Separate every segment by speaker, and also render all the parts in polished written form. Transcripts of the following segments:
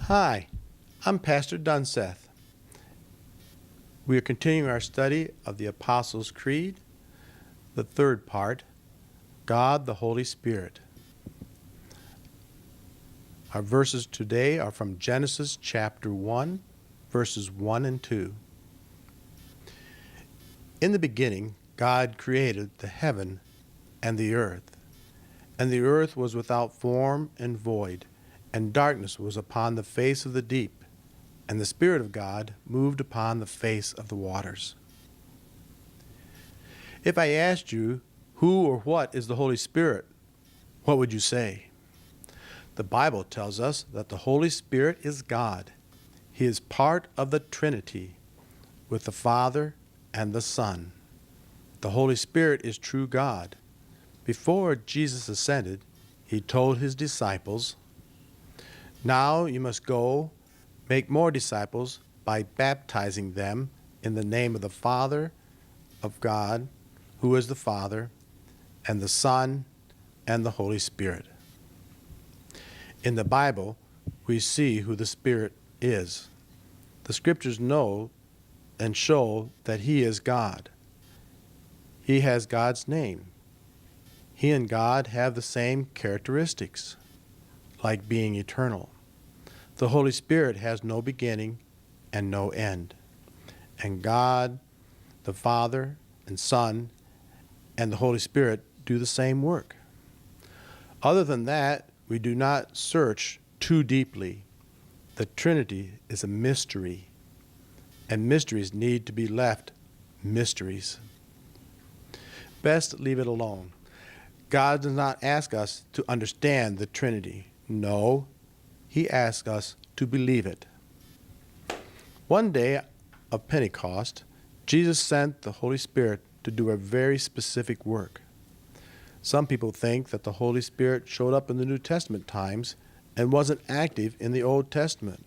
Speaker 1: Hi, I'm Pastor Dunseth. We are continuing our study of the Apostles' Creed, the third part, God the Holy Spirit. Our verses today are from Genesis chapter 1, verses 1 and 2. In the beginning, God created the heaven and the earth was without form and void, and darkness was upon the face of the deep, and the Spirit of God moved upon the face of the waters. If I asked you, who or what is the Holy Spirit, what would you say? The Bible tells us that the Holy Spirit is God. He is part of the Trinity, with the Father and the Son. The Holy Spirit is true God. Before Jesus ascended, he told his disciples, "Now you must go, make more disciples by baptizing them in the name of the Father of God, who is the Father, and the Son, and the Holy Spirit." In the Bible, we see who the Spirit is. The Scriptures know and show that he is God. He has God's name. He and God have the same characteristics, like being eternal. The Holy Spirit has no beginning and no end. And God, the Father and Son, and the Holy Spirit do the same work. Other than that, we do not search too deeply. The Trinity is a mystery, and mysteries need to be left mysteries. Best leave it alone. God does not ask us to understand the Trinity. No, he asks us to believe it. One day of Pentecost, Jesus sent the Holy Spirit to do a very specific work. Some people think that the Holy Spirit showed up in the New Testament times and wasn't active in the Old Testament.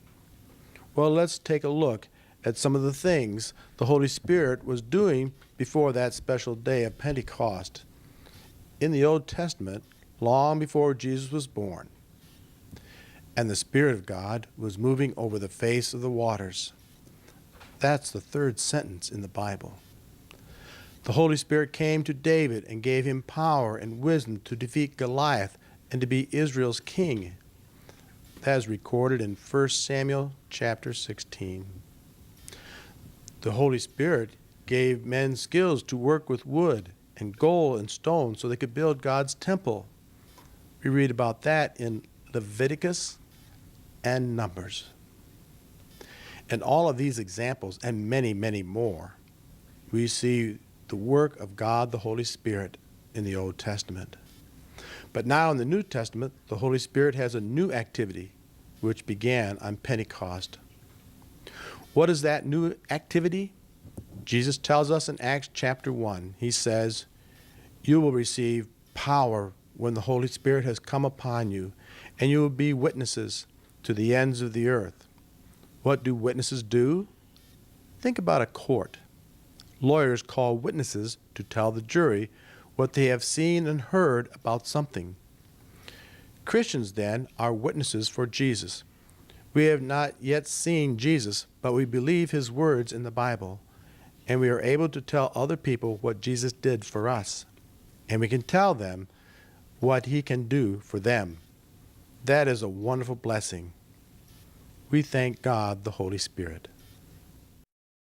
Speaker 1: Well, let's take a look at some of the things the Holy Spirit was doing before that special day of Pentecost in the Old Testament, long before Jesus was born. And the Spirit of God was moving over the face of the waters. That's the third sentence in the Bible. The Holy Spirit came to David and gave him power and wisdom to defeat Goliath and to be Israel's king. That is recorded in 1 Samuel chapter 16. The Holy Spirit gave men skills to work with wood and gold and stone so they could build God's temple. We read about that in Leviticus and Numbers. And all of these examples and many, many more, we see the work of God the Holy Spirit in the Old Testament. But now in the New Testament, the Holy Spirit has a new activity which began on Pentecost. What is that new activity? Jesus tells us in Acts chapter 1, he says, "You will receive power when the Holy Spirit has come upon you, and you will be witnesses to the ends of the earth." What do witnesses do? Think about a court. Lawyers call witnesses to tell the jury what they have seen and heard about something. Christians, then, are witnesses for Jesus. We have not yet seen Jesus, but we believe his words in the Bible, and we are able to tell other people what Jesus did for us, and we can tell them what he can do for them. That is a wonderful blessing. We thank God, the Holy Spirit.